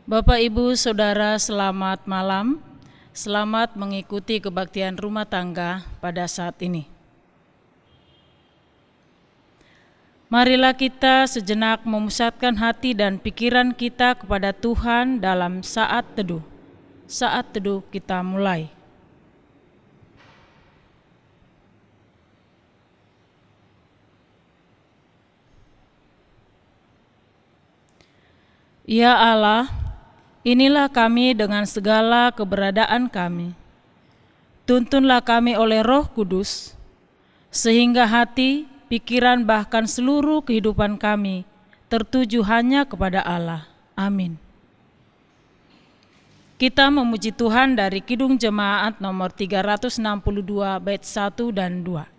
Bapak, Ibu, Saudara, selamat malam. Selamat mengikuti kebaktian rumah tangga pada saat ini. Marilah kita sejenak memusatkan hati dan pikiran kita kepada Tuhan dalam saat teduh. Saat teduh kita mulai. Ya Allah, inilah kami dengan segala keberadaan kami. Tuntunlah kami oleh Roh Kudus, sehingga hati, pikiran, bahkan seluruh kehidupan kami tertuju hanya kepada Allah. Amin. Kita memuji Tuhan dari Kidung Jemaat nomor 362 bait 1 dan 2.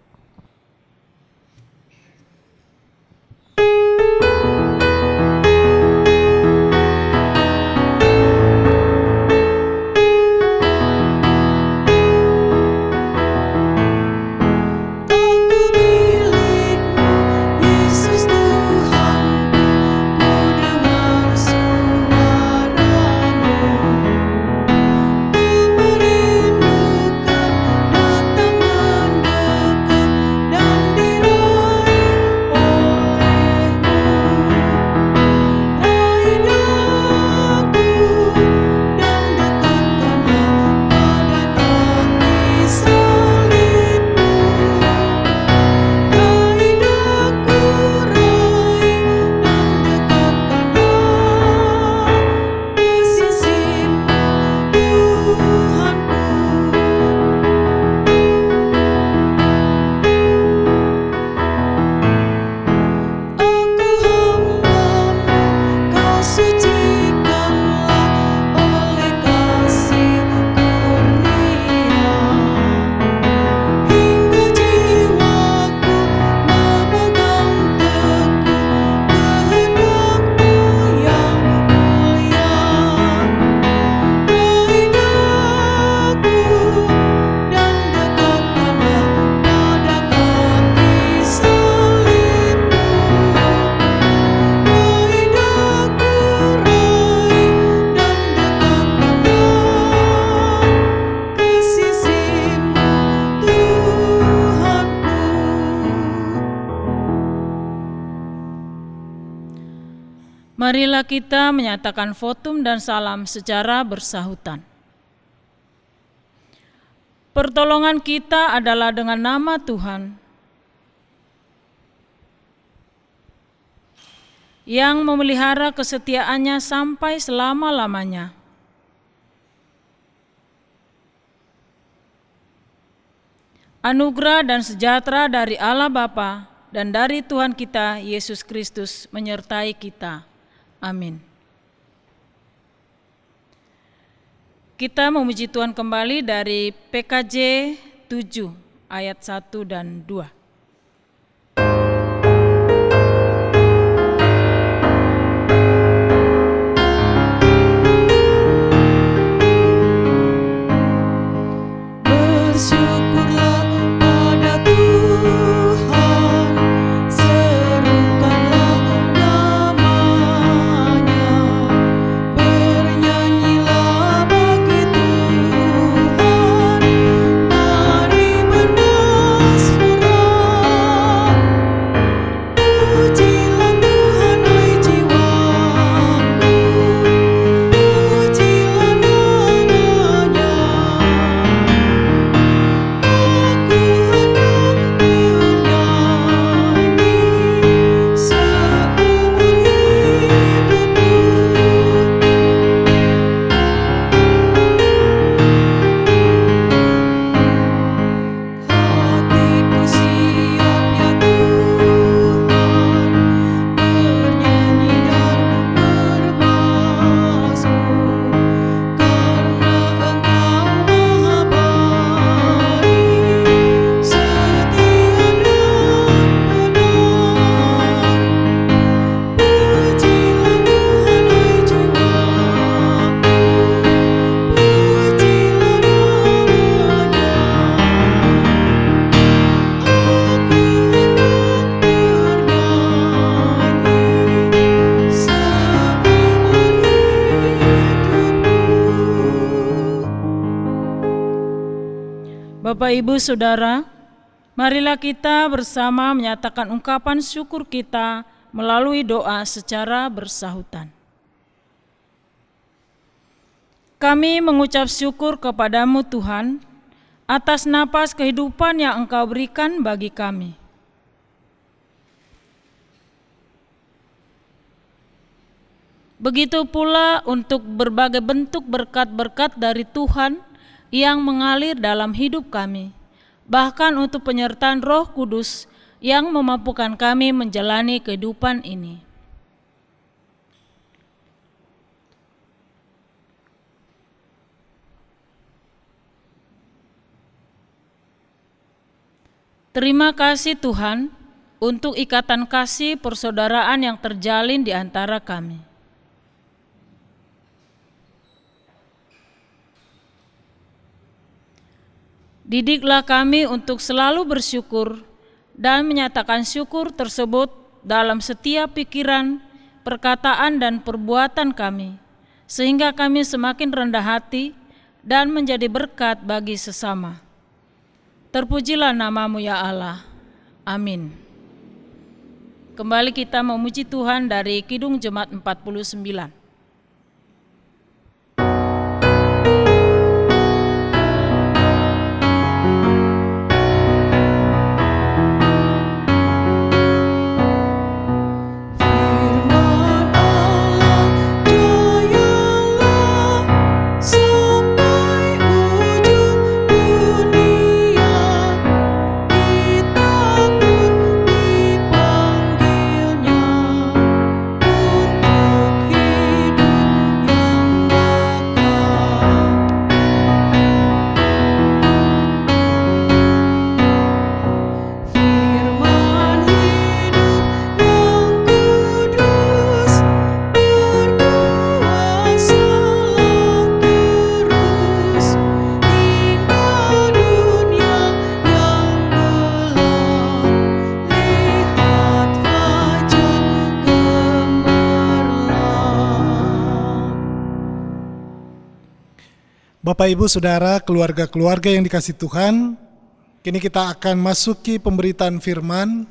Marilah kita menyatakan votum dan salam secara bersahutan. Pertolongan kita adalah dengan nama Tuhan, yang memelihara kesetiaannya sampai selama-lamanya. Anugerah dan sejahtera dari Allah Bapa dan dari Tuhan kita Yesus Kristus menyertai kita. Amin. Kita memuji Tuhan kembali dari PKJ 7 ayat 1 dan 2. Mari bermasmur Bapak, Ibu, Saudara, marilah kita bersama menyatakan ungkapan syukur kita melalui doa secara bersahutan. Kami mengucap syukur kepadamu Tuhan, atas napas kehidupan yang Engkau berikan bagi kami. Begitu pula untuk berbagai bentuk berkat-berkat dari Tuhan yang mengalir dalam hidup kami, bahkan untuk penyertaan Roh Kudus yang memampukan kami menjalani kehidupan ini. Terima kasih Tuhan untuk ikatan kasih persaudaraan yang terjalin di antara kami. Didiklah kami untuk selalu bersyukur dan menyatakan syukur tersebut dalam setiap pikiran, perkataan, dan perbuatan kami, sehingga kami semakin rendah hati dan menjadi berkat bagi sesama. Terpujilah nama-Mu ya Allah. Amin. Kembali kita memuji Tuhan dari Kidung Jemaat 49. Bapak, Ibu, Saudara, keluarga-keluarga yang dikasihi Tuhan, kini kita akan masuki pemberitaan firman.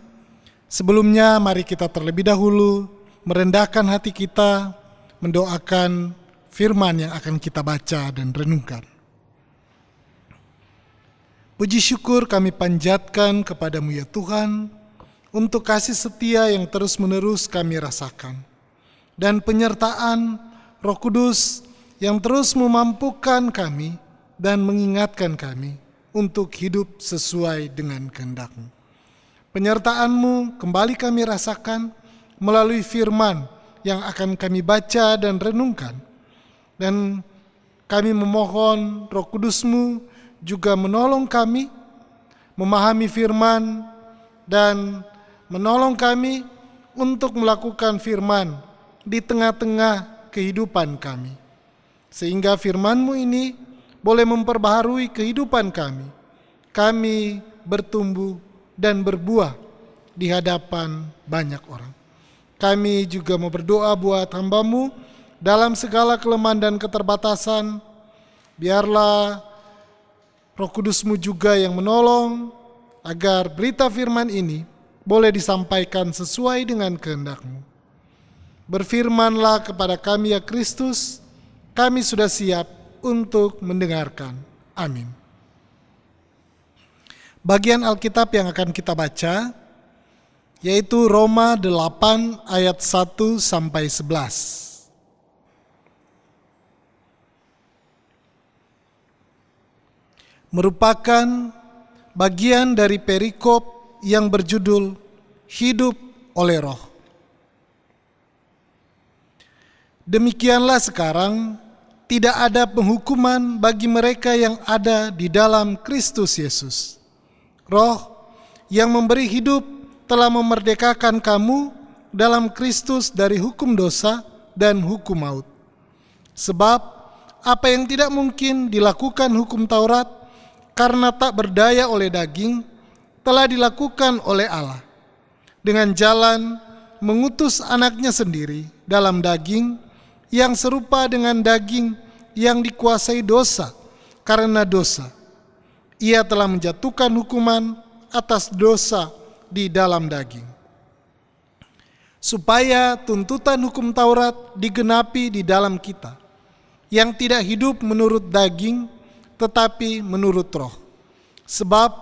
Sebelumnya mari kita terlebih dahulu merendahkan hati kita, mendoakan firman yang akan kita baca dan renungkan. Puji syukur kami panjatkan kepadamu ya Tuhan, untuk kasih setia yang terus-menerus kami rasakan, dan penyertaan Roh Kudus yang terus memampukan kami dan mengingatkan kami untuk hidup sesuai dengan kehendak-Mu. Penyertaan-Mu kembali kami rasakan melalui firman yang akan kami baca dan renungkan. Dan kami memohon Roh Kudus-Mu juga menolong kami memahami firman dan menolong kami untuk melakukan firman di tengah-tengah kehidupan kami. Sehingga firman-Mu ini boleh memperbaharui kehidupan kami. Kami bertumbuh dan berbuah di hadapan banyak orang. Kami juga mau berdoa buat hamba-Mu dalam segala kelemahan dan keterbatasan. Biarlah Roh Kudus-Mu juga yang menolong agar berita firman ini boleh disampaikan sesuai dengan kehendak-Mu. Berfirmanlah kepada kami ya Kristus, kami sudah siap untuk mendengarkan. Amin. Bagian Alkitab yang akan kita baca yaitu Roma 8 ayat 1 sampai 11. Merupakan bagian dari perikop yang berjudul Hidup oleh Roh. Demikianlah sekarang tidak ada penghukuman bagi mereka yang ada di dalam Kristus Yesus. Roh yang memberi hidup telah memerdekakan kamu dalam Kristus dari hukum dosa dan hukum maut. Sebab apa yang tidak mungkin dilakukan hukum Taurat karena tak berdaya oleh daging, telah dilakukan oleh Allah dengan jalan mengutus anaknya sendiri dalam daging yang serupa dengan daging yang dikuasai dosa karena dosa. Ia telah menjatuhkan hukuman atas dosa di dalam daging, supaya tuntutan hukum Taurat digenapi di dalam kita, yang tidak hidup menurut daging, tetapi menurut roh. Sebab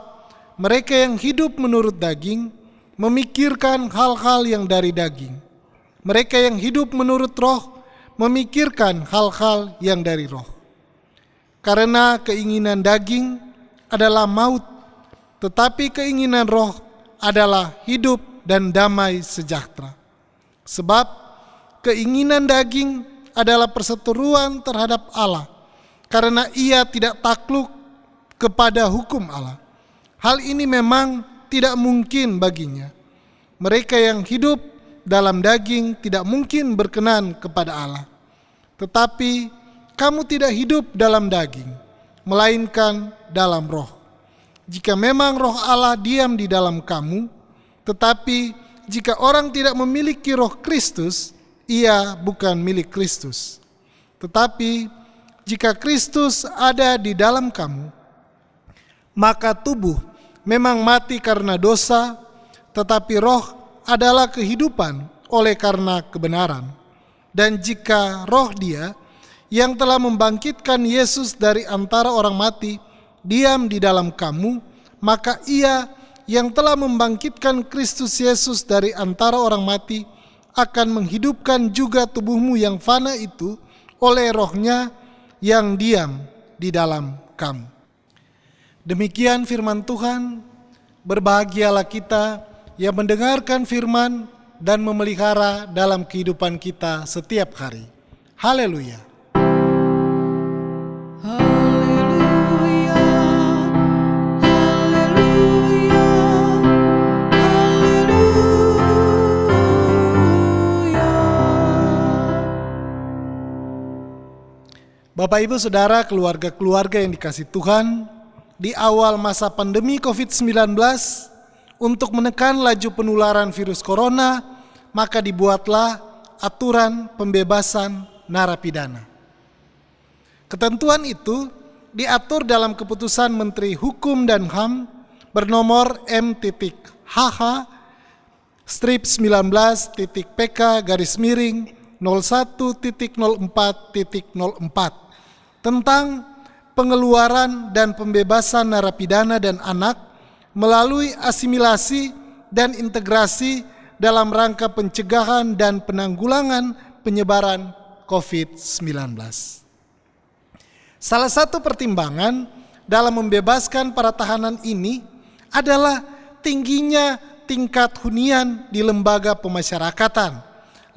mereka yang hidup menurut daging memikirkan hal-hal yang dari daging. Mereka yang hidup menurut roh memikirkan hal-hal yang dari roh. Karena keinginan daging adalah maut, tetapi keinginan roh adalah hidup dan damai sejahtera. Sebab keinginan daging adalah perseteruan terhadap Allah, karena ia tidak takluk kepada hukum Allah. Hal ini memang tidak mungkin baginya. Mereka yang hidup dalam daging tidak mungkin berkenan kepada Allah. Tetapi kamu tidak hidup dalam daging, melainkan dalam roh. Jika memang roh Allah diam di dalam kamu, tetapi jika orang tidak memiliki roh Kristus, ia bukan milik Kristus. Tetapi jika Kristus ada di dalam kamu, maka tubuh memang mati karena dosa, tetapi roh adalah kehidupan oleh karena kebenaran. Dan jika roh Dia yang telah membangkitkan Yesus dari antara orang mati diam di dalam kamu, maka Ia yang telah membangkitkan Kristus Yesus dari antara orang mati akan menghidupkan juga tubuhmu yang fana itu oleh rohnya yang diam di dalam kamu. Demikian firman Tuhan. Berbahagialah kita yang mendengarkan firman dan memelihara dalam kehidupan kita setiap hari. Haleluya. Bapak, Ibu, Saudara, keluarga-keluarga yang dikasihi Tuhan, di awal masa pandemi COVID-19, untuk menekan laju penularan virus corona, maka dibuatlah aturan pembebasan narapidana. Ketentuan itu diatur dalam keputusan Menteri Hukum dan HAM bernomor M.PK/01.04.04 tentang pengeluaran dan pembebasan narapidana dan anak melalui asimilasi dan integrasi dalam rangka pencegahan dan penanggulangan penyebaran COVID-19. Salah satu pertimbangan dalam membebaskan para tahanan ini adalah tingginya tingkat hunian di lembaga pemasyarakatan,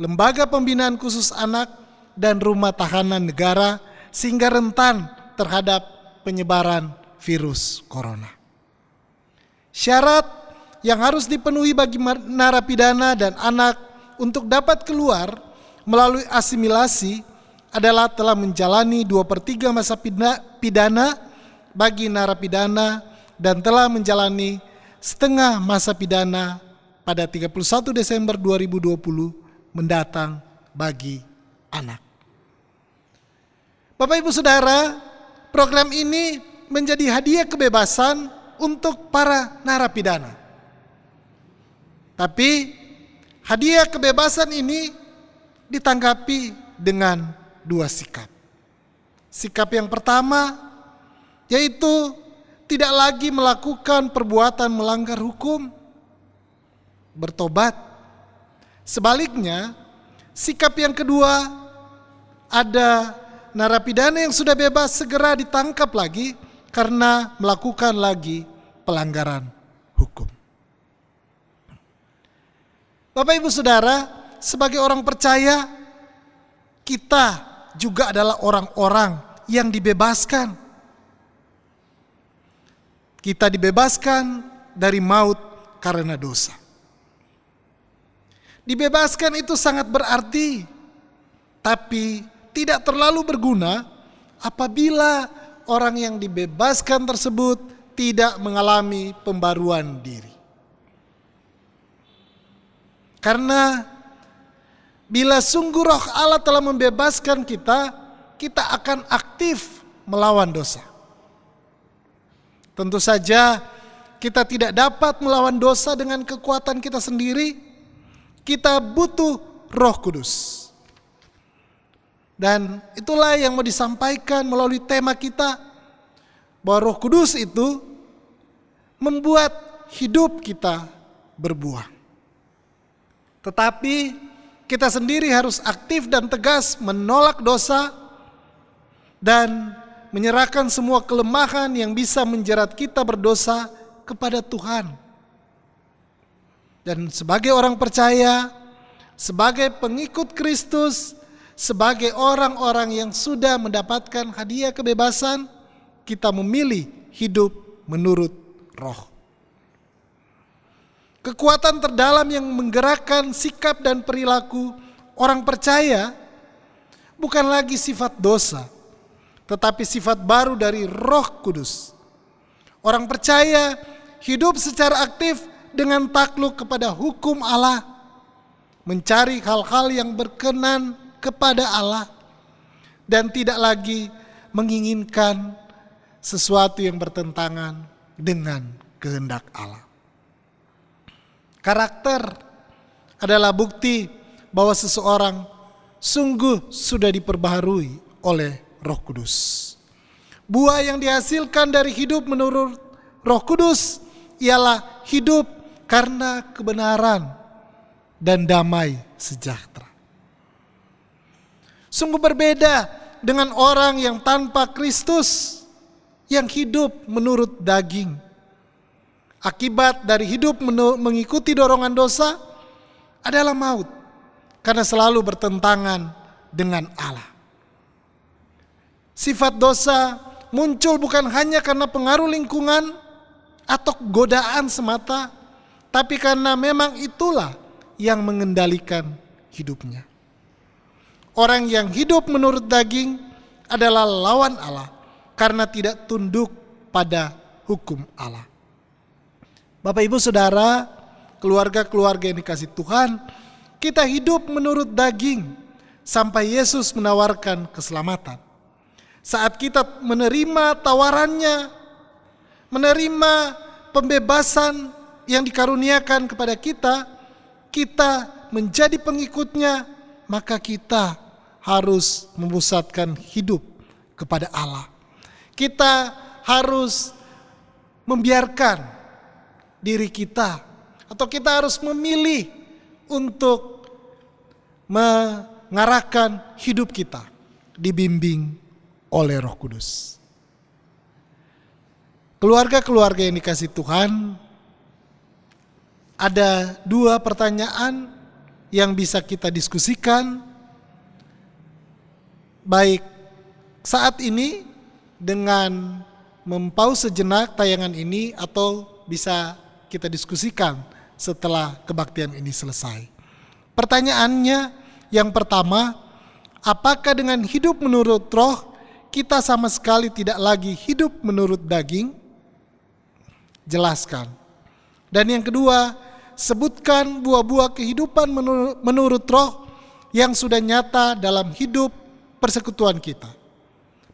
lembaga pembinaan khusus anak, dan rumah tahanan negara, sehingga rentan terhadap penyebaran virus corona. Syarat yang harus dipenuhi bagi narapidana dan anak untuk dapat keluar melalui asimilasi adalah telah menjalani 2/3 masa pidana bagi narapidana dan telah menjalani setengah masa pidana pada 31 Desember 2020 mendatang bagi anak. Bapak, Ibu, Saudara, program ini menjadi hadiah kebebasan untuk para narapidana. Tapi hadiah kebebasan ini ditanggapi dengan dua sikap. Sikap yang pertama yaitu tidak lagi melakukan perbuatan melanggar hukum, bertobat. Sebaliknya, sikap yang kedua, ada narapidana yang sudah bebas segera ditangkap lagi karena melakukan lagi pelanggaran hukum. Bapak, Ibu, Saudara, sebagai orang percaya, kita juga adalah orang-orang yang dibebaskan. Kita dibebaskan dari maut karena dosa. Dibebaskan itu sangat berarti, tapi tidak terlalu berguna apabila orang yang dibebaskan tersebut tidak mengalami pembaruan diri. Karena bila sungguh roh Allah telah membebaskan kita, kita akan aktif melawan dosa. Tentu saja kita tidak dapat melawan dosa dengan kekuatan kita sendiri. Kita butuh Roh Kudus. Dan itulah yang mau disampaikan melalui tema kita, bahwa Roh Kudus itu membuat hidup kita berbuah. Tetapi kita sendiri harus aktif dan tegas menolak dosa dan menyerahkan semua kelemahan yang bisa menjerat kita berdosa kepada Tuhan. Dan sebagai orang percaya, sebagai pengikut Kristus, sebagai orang-orang yang sudah mendapatkan hadiah kebebasan, kita memilih hidup menurut Roh. Kekuatan terdalam yang menggerakkan sikap dan perilaku orang percaya bukan lagi sifat dosa, tetapi sifat baru dari Roh Kudus. Orang percaya hidup secara aktif dengan takluk kepada hukum Allah, mencari hal-hal yang berkenan kepada Allah, dan tidak lagi menginginkan sesuatu yang bertentangan dengan kehendak Allah. Karakter adalah bukti bahwa seseorang sungguh sudah diperbaharui oleh Roh Kudus. Buah yang dihasilkan dari hidup menurut Roh Kudus ialah hidup karena kebenaran dan damai sejahtera. Sungguh berbeda dengan orang yang tanpa Kristus, yang hidup menurut daging. Akibat dari hidup mengikuti dorongan dosa adalah maut, karena selalu bertentangan dengan Allah. Sifat dosa muncul bukan hanya karena pengaruh lingkungan atau godaan semata, tapi karena memang itulah yang mengendalikan hidupnya. Orang yang hidup menurut daging adalah lawan Allah karena tidak tunduk pada hukum Allah. Bapak Ibu Saudara, keluarga-keluarga yang dikasihi Tuhan, kita hidup menurut daging sampai Yesus menawarkan keselamatan. Saat kita menerima tawarannya, menerima pembebasan yang dikaruniakan kepada kita, kita menjadi pengikutnya, maka kita harus memusatkan hidup kepada Allah. Kita harus membiarkan diri kita, atau kita harus memilih untuk mengarahkan hidup kita dibimbing oleh Roh Kudus. Keluarga-keluarga yang dikasihi Tuhan, ada 2 pertanyaan yang bisa kita diskusikan, baik saat ini dengan mempause sejenak tayangan ini, atau bisa kita diskusikan setelah kebaktian ini selesai. Pertanyaannya yang pertama, apakah dengan hidup menurut Roh kita sama sekali tidak lagi hidup menurut daging? Jelaskan. Dan yang kedua, sebutkan buah-buah kehidupan menurut Roh yang sudah nyata dalam hidup persekutuan kita.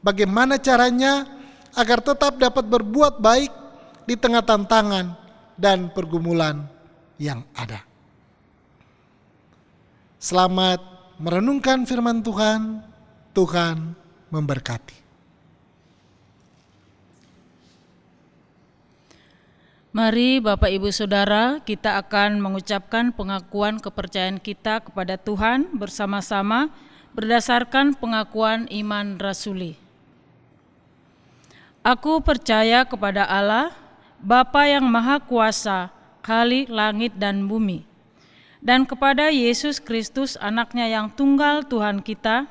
Bagaimana caranya agar tetap dapat berbuat baik di tengah tantangan dan pergumulan yang ada. Selamat merenungkan firman Tuhan. Tuhan memberkati. Mari Bapak Ibu Saudara, kita akan mengucapkan pengakuan kepercayaan kita kepada Tuhan bersama-sama berdasarkan pengakuan iman rasuli. Aku percaya kepada Allah, Bapa yang Maha Kuasa, Khalik langit dan bumi, dan kepada Yesus Kristus anaknya yang tunggal Tuhan kita,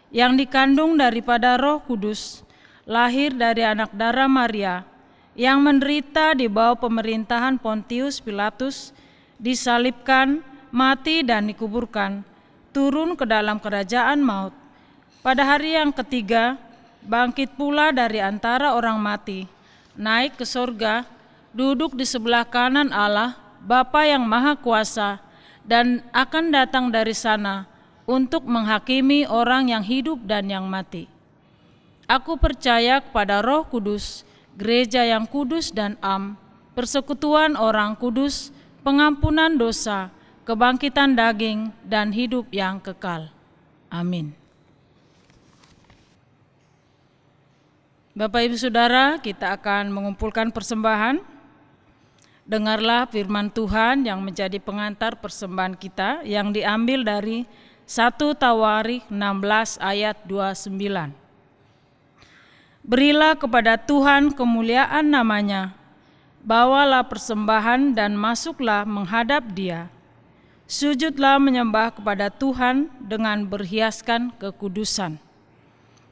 yang dikandung daripada Roh Kudus, lahir dari anak darah Maria, yang menderita di bawah pemerintahan Pontius Pilatus, disalibkan, mati dan dikuburkan, turun ke dalam kerajaan maut. Pada hari yang ketiga, bangkit pula dari antara orang mati, naik ke sorga, duduk di sebelah kanan Allah, Bapa yang Maha Kuasa, dan akan datang dari sana untuk menghakimi orang yang hidup dan yang mati. Aku percaya kepada Roh Kudus, gereja yang kudus dan am, persekutuan orang kudus, pengampunan dosa, kebangkitan daging, dan hidup yang kekal. Amin. Bapak Ibu Saudara, kita akan mengumpulkan persembahan. Dengarlah firman Tuhan yang menjadi pengantar persembahan kita yang diambil dari 1 Tawarikh 16 ayat 29. Berilah kepada Tuhan kemuliaan namanya, bawalah persembahan dan masuklah menghadap Dia. Sujudlah menyembah kepada Tuhan dengan berhiaskan kekudusan.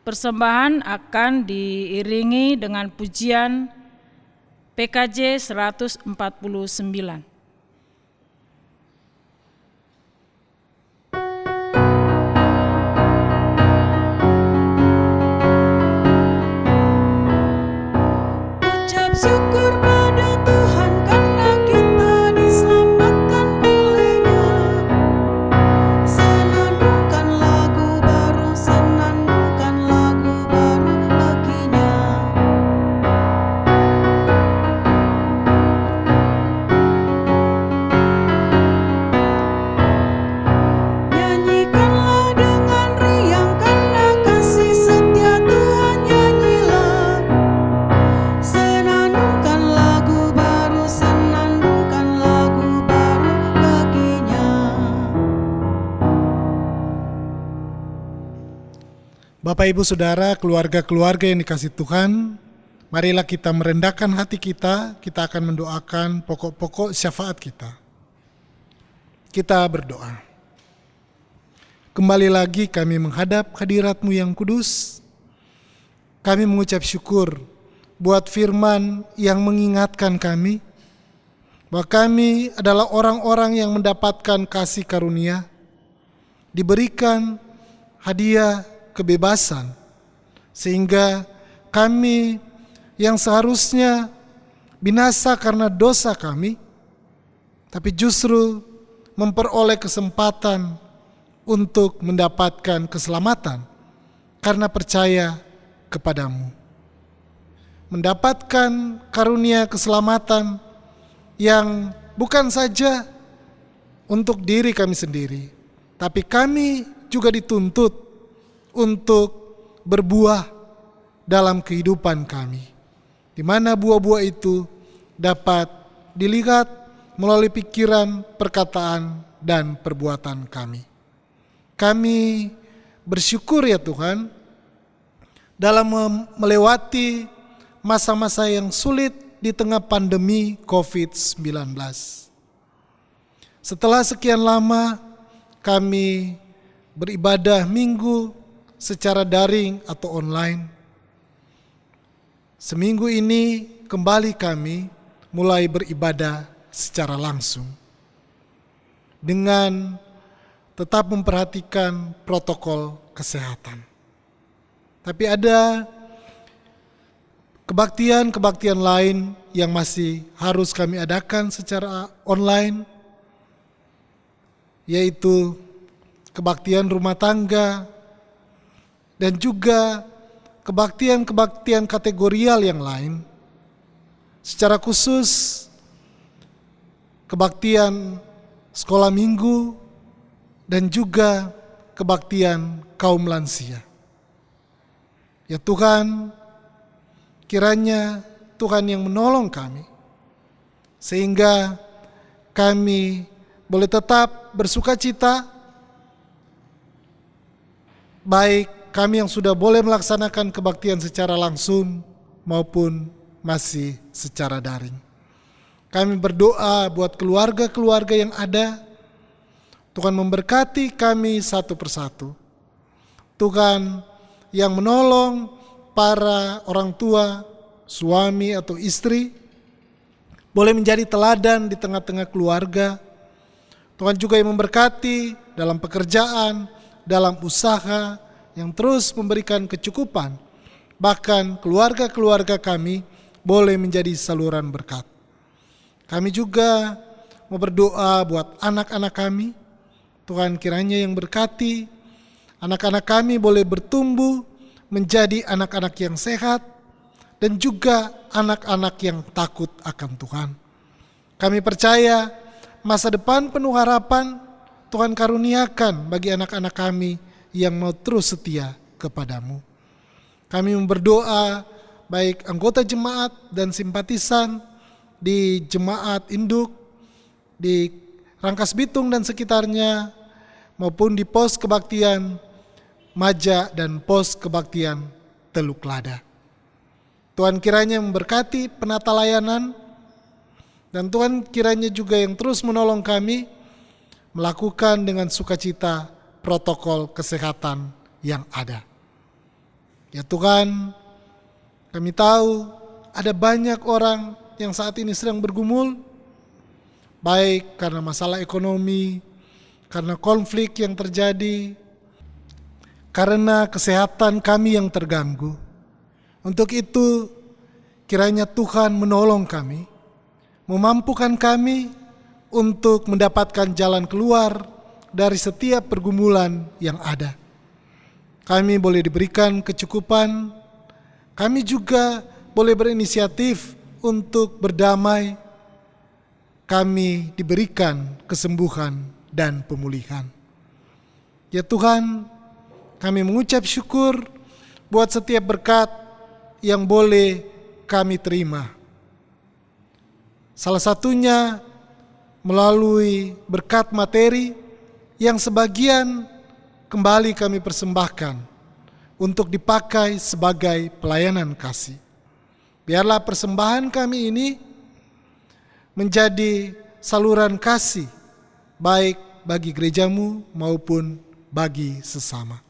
Persembahan akan diiringi dengan pujian PKJ 149. Ucap syukur pada Tuhan karena kita diselamatkan oleh-Nya. Senandungkan lagu baru, senandungkan lagu baru bagi-Nya. Nyanyikanlah dengan riang karena kasih setia Tuhan, nyanyilah. Senandungkan lagu baru, senandungkan lagu baru bagi-Nya. Bapak Ibu Saudara, keluarga-keluarga yang dikasihi Tuhan, marilah kita merendahkan hati kita akan mendoakan pokok-pokok syafaat kita. Kita berdoa. Kembali lagi kami menghadap hadirat-Mu yang kudus. Kami mengucap syukur buat firman yang mengingatkan kami bahwa kami adalah orang-orang yang mendapatkan kasih karunia, diberikan hadiah kebebasan, sehingga kami yang seharusnya binasa karena dosa kami, tapi justru memperoleh kesempatan untuk mendapatkan keselamatan karena percaya kepadamu. Mendapatkan karunia keselamatan yang bukan saja untuk diri kami sendiri, tapi kami juga dituntut untuk berbuah dalam kehidupan kami, di mana buah-buah itu dapat dilihat melalui pikiran, perkataan, dan perbuatan kami. Kami bersyukur ya Tuhan, dalam melewati masa-masa yang sulit di tengah pandemi COVID-19. Setelah sekian lama kami beribadah minggu secara daring atau online, seminggu ini kembali kami mulai beribadah secara langsung dengan tetap memperhatikan protokol kesehatan. Tapi ada kebaktian-kebaktian lain yang masih harus kami adakan secara online, yaitu kebaktian rumah tangga dan juga kebaktian-kebaktian kategorial yang lain. Secara khusus kebaktian sekolah minggu dan juga kebaktian kaum lansia. Ya Tuhan, kiranya Tuhan yang menolong kami, sehingga kami boleh tetap bersukacita, baik kami yang sudah boleh melaksanakan kebaktian secara langsung maupun masih secara daring. Kami berdoa buat keluarga-keluarga yang ada, Tuhan memberkati kami satu persatu. Tuhan yang menolong para orang tua, suami atau istri, boleh menjadi teladan di tengah-tengah keluarga. Tuhan juga yang memberkati dalam pekerjaan, dalam usaha, yang terus memberikan kecukupan. Bahkan keluarga-keluarga kami boleh menjadi saluran berkat. Kami juga mau berdoa buat anak-anak kami. Tuhan kiranya yang berkati, anak-anak kami boleh bertumbuh menjadi anak-anak yang sehat, dan juga anak-anak yang takut akan Tuhan. Kami percaya masa depan penuh harapan Tuhan karuniakan bagi anak-anak kami yang mau terus setia kepadamu. Kami berdoa baik anggota jemaat dan simpatisan di jemaat induk, di Rangkas Bitung dan sekitarnya, maupun di pos kebaktian Maja dan pos kebaktian Teluk Lada. Tuhan kiranya memberkati penata layanan, dan Tuhan kiranya juga yang terus menolong kami melakukan dengan sukacita protokol kesehatan yang ada. Ya Tuhan, kami tahu ada banyak orang yang saat ini sedang bergumul, baik karena masalah ekonomi, karena konflik yang terjadi, karena kesehatan kami yang terganggu. Untuk itu, kiranya Tuhan menolong kami, memampukan kami untuk mendapatkan jalan keluar dari setiap pergumulan yang ada. Kami boleh diberikan kecukupan, kami juga boleh berinisiatif untuk berdamai, kami diberikan kesembuhan dan pemulihan. Ya Tuhan, kami mengucap syukur buat setiap berkat yang boleh kami terima. Salah satunya melalui berkat materi yang sebagian kembali kami persembahkan untuk dipakai sebagai pelayanan kasih. Biarlah persembahan kami ini menjadi saluran kasih baik bagi gerejamu maupun bagi sesama.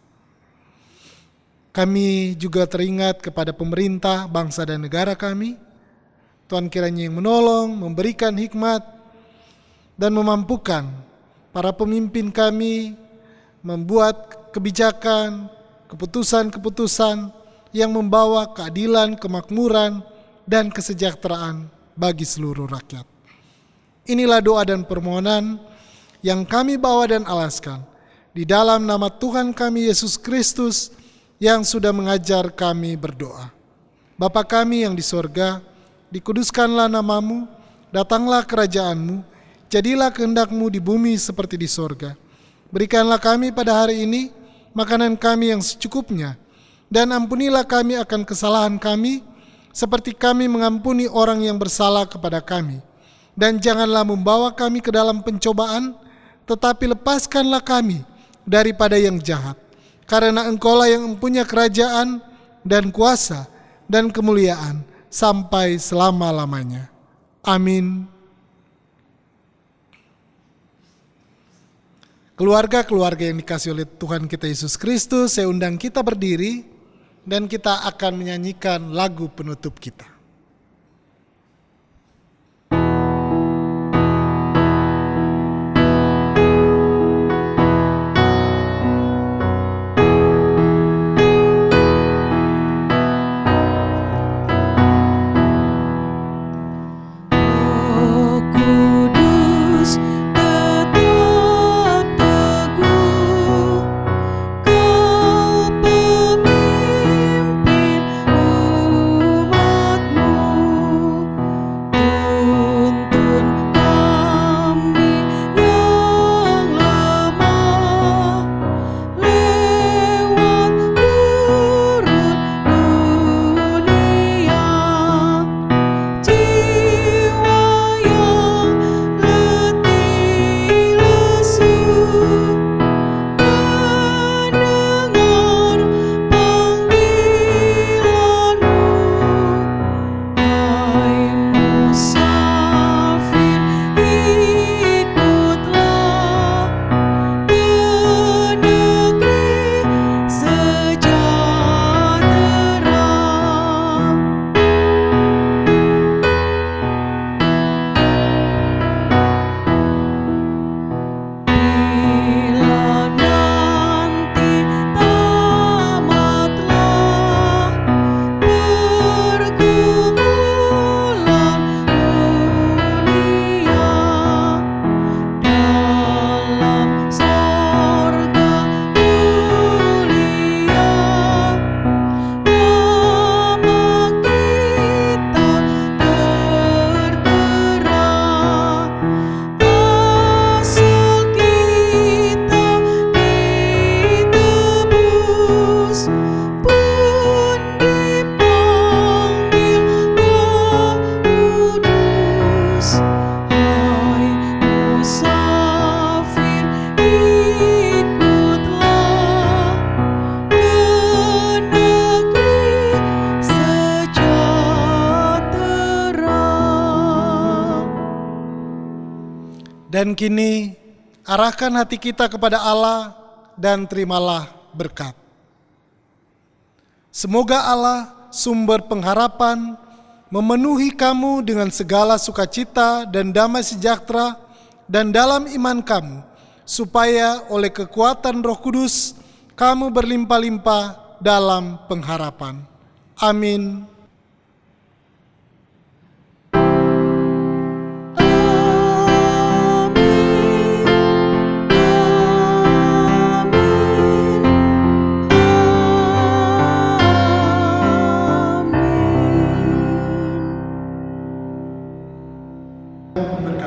Kami juga teringat kepada pemerintah, bangsa dan negara kami. Tuhan kiranya yang menolong, memberikan hikmat, dan memampukan para pemimpin kami membuat kebijakan, keputusan-keputusan yang membawa keadilan, kemakmuran, dan kesejahteraan bagi seluruh rakyat. Inilah doa dan permohonan yang kami bawa dan alaskan di dalam nama Tuhan kami Yesus Kristus yang sudah mengajar kami berdoa. Bapa kami yang di sorga, dikuduskanlah namamu, datanglah kerajaanmu, jadilah kehendakmu di bumi seperti di sorga. Berikanlah kami pada hari ini makanan kami yang secukupnya, dan ampunilah kami akan kesalahan kami, seperti kami mengampuni orang yang bersalah kepada kami. Dan janganlah membawa kami ke dalam pencobaan, tetapi lepaskanlah kami daripada yang jahat. Karena Engkaulah yang mempunyai kerajaan dan kuasa dan kemuliaan sampai selama-lamanya. Amin. Keluarga-keluarga yang dikasihi oleh Tuhan kita Yesus Kristus, saya undang kita berdiri dan kita akan menyanyikan lagu penutup kita. Kau pemimpin umat Dan kini arahkan hati kita kepada Allah dan terimalah berkat. Semoga Allah, sumber pengharapan, memenuhi kamu dengan segala sukacita dan damai sejahtera dan dalam iman kamu, supaya oleh kekuatan Roh Kudus kamu berlimpah-limpah dalam pengharapan. Amin. Memberi